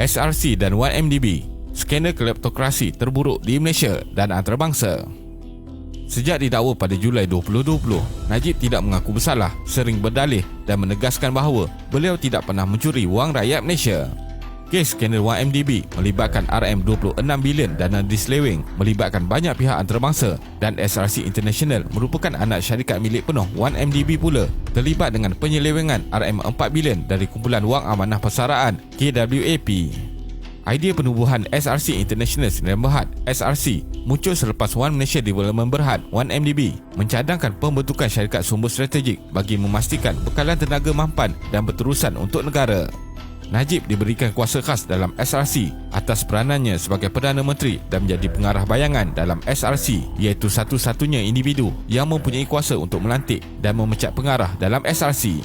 SRC dan 1MDB, skandal kleptokrasi terburuk di Malaysia dan antarabangsa. Sejak didakwa pada Julai 2020, Najib tidak mengaku bersalah, sering berdalih dan menegaskan bahawa beliau tidak pernah mencuri wang rakyat Malaysia. Kes skandal 1MDB melibatkan RM26 bilion dana diseleweng, melibatkan banyak pihak antarabangsa, dan SRC International merupakan anak syarikat milik penuh 1MDB pula terlibat dengan penyelewengan RM4 bilion dari kumpulan wang amanah persaraan KWAP. Idea penubuhan SRC International Sdn Bhd SRC muncul selepas One Malaysia Development Berhad 1MDB mencadangkan pembentukan syarikat sumber strategik bagi memastikan bekalan tenaga mampan dan berterusan untuk negara. Najib diberikan kuasa khas dalam SRC atas peranannya sebagai Perdana Menteri dan menjadi pengarah bayangan dalam SRC, iaitu satu-satunya individu yang mempunyai kuasa untuk melantik dan memecat pengarah dalam SRC.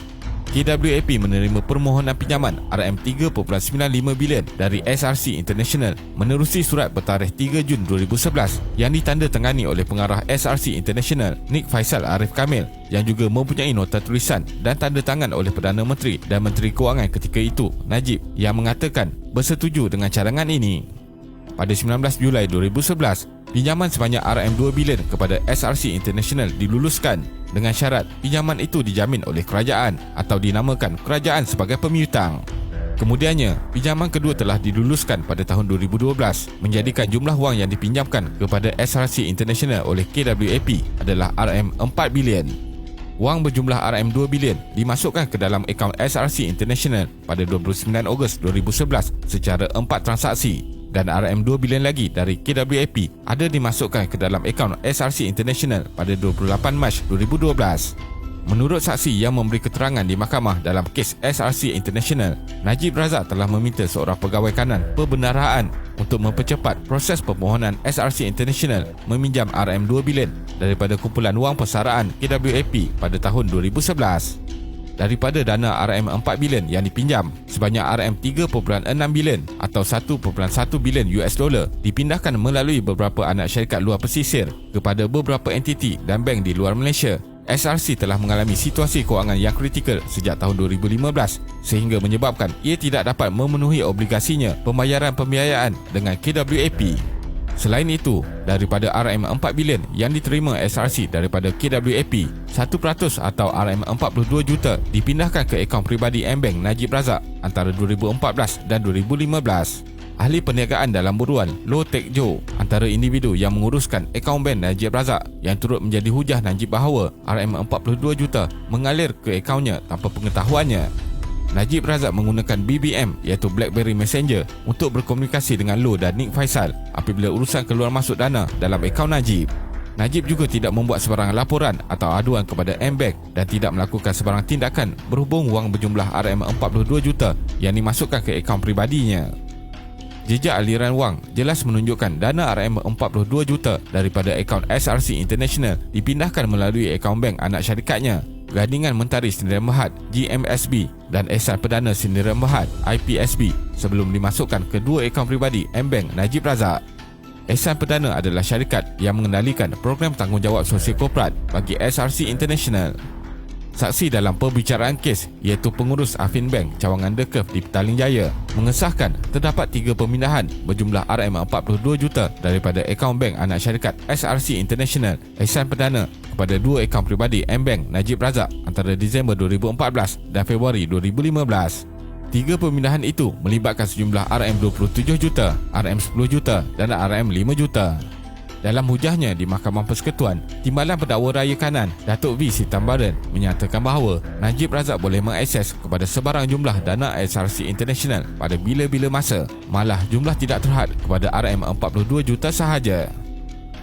KWAP menerima permohonan pinjaman RM3.95 bilion dari SRC International menerusi surat bertarikh 3 Jun 2011 yang ditandatangani oleh pengarah SRC International Nik Faisal Arif Kamil, yang juga mempunyai nota tulisan dan tanda tangan oleh Perdana Menteri dan Menteri Kewangan ketika itu, Najib, yang mengatakan bersetuju dengan cadangan ini. Pada 19 Julai 2011, pinjaman sebanyak RM2 bilion kepada SRC International diluluskan dengan syarat pinjaman itu dijamin oleh kerajaan atau dinamakan kerajaan sebagai pemiutang. Kemudiannya, pinjaman kedua telah diluluskan pada tahun 2012, menjadikan jumlah wang yang dipinjamkan kepada SRC International oleh KWAP adalah RM4 bilion. Wang berjumlah RM2 bilion dimasukkan ke dalam akaun SRC International pada 29 Ogos 2011 secara 4 transaksi. Dan RM2 bilion lagi dari KWAP ada dimasukkan ke dalam akaun SRC International pada 28 Mac 2012. Menurut saksi yang memberi keterangan di mahkamah dalam kes SRC International, Najib Razak telah meminta seorang pegawai kanan perbendaharaan untuk mempercepat proses permohonan SRC International meminjam RM2 bilion daripada kumpulan wang persaraan KWAP pada tahun 2011. Daripada dana RM4 bilion yang dipinjam, sebanyak RM3.6 bilion atau 1.1 bilion US dollar dipindahkan melalui beberapa anak syarikat luar pesisir kepada beberapa entiti dan bank di luar Malaysia. SRC telah mengalami situasi kewangan yang kritikal sejak tahun 2015 sehingga menyebabkan ia tidak dapat memenuhi obligasinya pembayaran pembiayaan dengan KWAP. Selain itu, daripada RM4 bilion yang diterima SRC daripada KWAP, 1% atau RM42 juta dipindahkan ke akaun peribadi M-Bank Najib Razak antara 2014 dan 2015. Ahli perniagaan dalam buruan Loh Tek Jo, antara individu yang menguruskan akaun bank Najib Razak, yang turut menjadi hujah Najib bahawa RM42 juta mengalir ke akaunnya tanpa pengetahuannya. Najib Razak menggunakan BBM iaitu BlackBerry Messenger untuk berkomunikasi dengan Loh dan Nik Faisal apabila urusan keluar masuk dana dalam akaun Najib. Najib juga tidak membuat sebarang laporan atau aduan kepada M-Bank dan tidak melakukan sebarang tindakan berhubung wang berjumlah RM42 juta yang dimasukkan ke akaun pribadinya. Jejak aliran wang jelas menunjukkan dana RM42 juta daripada akaun SRC International dipindahkan melalui akaun bank anak syarikatnya, Gadingan Mentari Sdn Bhd GMSB dan Ehsan Perdana Sdn Bhd IPSB, sebelum dimasukkan ke dua akaun pribadi M-Bank Najib Razak. Ehsan Perdana adalah syarikat yang mengendalikan program tanggungjawab sosial korporat bagi SRC International. Saksi dalam perbicaraan kes iaitu pengurus Affin Bank Cawangan The Curve di Petaling Jaya mengesahkan terdapat 3 pemindahan berjumlah RM42 juta daripada akaun bank anak syarikat SRC International Ehsan Perdana kepada 2 akaun pribadi M-Bank Najib Razak antara Disember 2014 dan Februari 2015. 3 pemindahan itu melibatkan sejumlah RM27 juta, RM10 juta dan RM5 juta. Dalam hujahnya di Mahkamah Persekutuan, Timbalan Pendakwa Raya Kanan Datuk V. Sitambaran menyatakan bahawa Najib Razak boleh mengakses kepada sebarang jumlah dana SRC International pada bila-bila masa, malah jumlah tidak terhad kepada RM42 juta sahaja.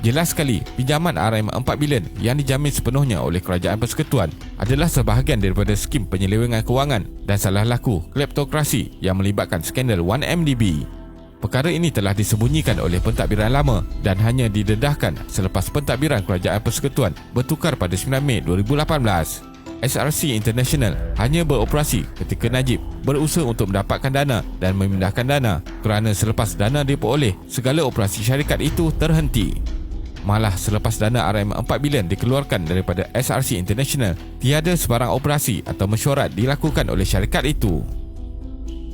Jelas sekali, pinjaman RM4 bilion yang dijamin sepenuhnya oleh Kerajaan Persekutuan adalah sebahagian daripada skim penyelewengan kewangan dan salah laku kleptokrasi yang melibatkan skandal 1MDB. Perkara ini telah disembunyikan oleh pentadbiran lama dan hanya didedahkan selepas pentadbiran Kerajaan Persekutuan bertukar pada 9 Mei 2018. SRC International hanya beroperasi ketika Najib berusaha untuk mendapatkan dana dan memindahkan dana, kerana selepas dana diperoleh, segala operasi syarikat itu terhenti. Malah selepas dana RM4 bilion dikeluarkan daripada SRC International, tiada sebarang operasi atau mesyuarat dilakukan oleh syarikat itu.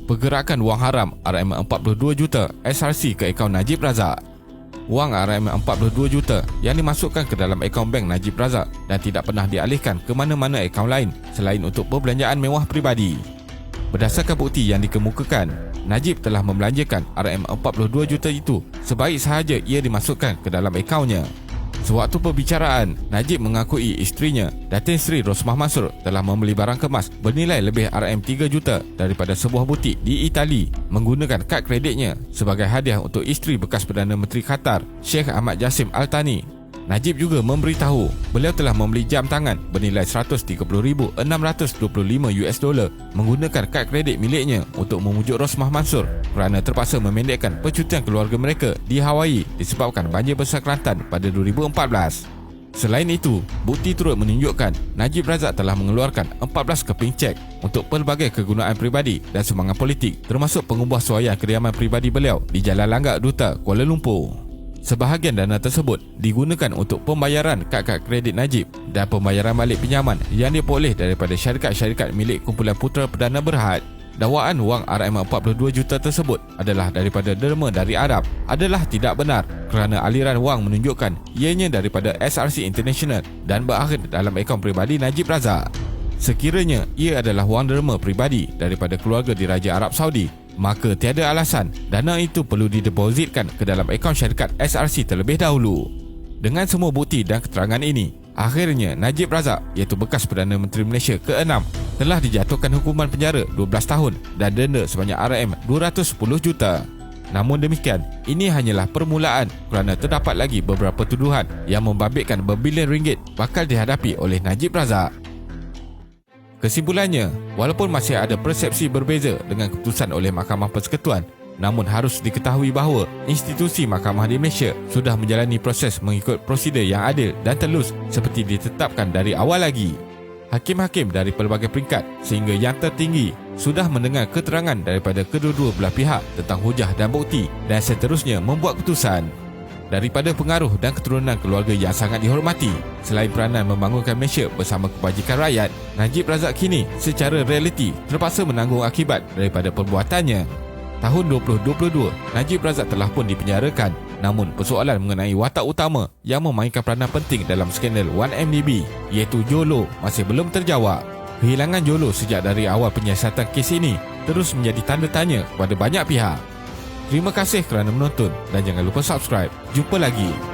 pergerakan wang haram RM42 juta SRC ke akaun Najib Razak. Wang RM42 juta yang dimasukkan ke dalam akaun bank Najib Razak dan tidak pernah dialihkan ke mana-mana akaun lain selain untuk perbelanjaan mewah peribadi. Berdasarkan bukti yang dikemukakan, Najib telah membelanjakan RM42 juta itu sebaik sahaja ia dimasukkan ke dalam akaunnya. Sewaktu perbicaraan, Najib mengakui isterinya, Datin Seri Rosmah Mansor, telah membeli barang kemas bernilai lebih RM3 juta daripada sebuah butik di Itali menggunakan kad kreditnya sebagai hadiah untuk isteri bekas Perdana Menteri Qatar, Sheikh Ahmad Jassim Al Thani. Najib juga memberitahu beliau telah membeli jam tangan bernilai $130,625 menggunakan kad kredit miliknya untuk memujuk Rosmah Mansor kerana terpaksa memendekkan percutian keluarga mereka di Hawaii disebabkan banjir besar Kelantan pada 2014. Selain itu, bukti turut menunjukkan Najib Razak telah mengeluarkan 14 keping cek untuk pelbagai kegunaan peribadi dan sumbangan politik, termasuk pengubah suaian kediaman peribadi beliau di Jalan Langgak Duta, Kuala Lumpur. Sebahagian dana tersebut digunakan untuk pembayaran kad-kad kredit Najib dan pembayaran balik pinjaman yang diperoleh daripada syarikat-syarikat milik kumpulan putera Perdana Berhad. Dakwaan wang RM42 juta tersebut adalah daripada derma dari Arab adalah tidak benar kerana aliran wang menunjukkan ianya daripada SRC International dan berakhir dalam akaun peribadi Najib Razak. Sekiranya ia adalah wang derma peribadi daripada keluarga diraja Arab Saudi, maka tiada alasan dana itu perlu didepositkan ke dalam akaun syarikat SRC terlebih dahulu. Dengan semua bukti dan keterangan ini, akhirnya Najib Razak, iaitu bekas Perdana Menteri Malaysia ke-6, telah dijatuhkan hukuman penjara 12 tahun dan denda sebanyak RM210 juta. Namun demikian, ini hanyalah permulaan kerana terdapat lagi beberapa tuduhan yang membabitkan berbilion ringgit bakal dihadapi oleh Najib Razak. Kesimpulannya, walaupun masih ada persepsi berbeza dengan keputusan oleh Mahkamah Persekutuan, namun harus diketahui bahawa institusi mahkamah di Malaysia sudah menjalani proses mengikut prosedur yang adil dan telus seperti ditetapkan dari awal lagi. Hakim-hakim dari pelbagai peringkat sehingga yang tertinggi sudah mendengar keterangan daripada kedua-dua belah pihak tentang hujah dan bukti dan seterusnya membuat keputusan. Daripada pengaruh dan keturunan keluarga yang sangat dihormati, selain peranan membangunkan Malaysia bersama kebajikan rakyat, Najib Razak kini secara realiti terpaksa menanggung akibat daripada perbuatannya. Tahun 2022, Najib Razak telah pun dipenjarakan. Namun persoalan mengenai watak utama yang memainkan peranan penting dalam skandal 1MDB, iaitu Jolo, masih belum terjawab. Kehilangan Jolo sejak dari awal penyiasatan kes ini terus menjadi tanda tanya kepada banyak pihak. Terima kasih kerana menonton dan jangan lupa subscribe. Jumpa lagi.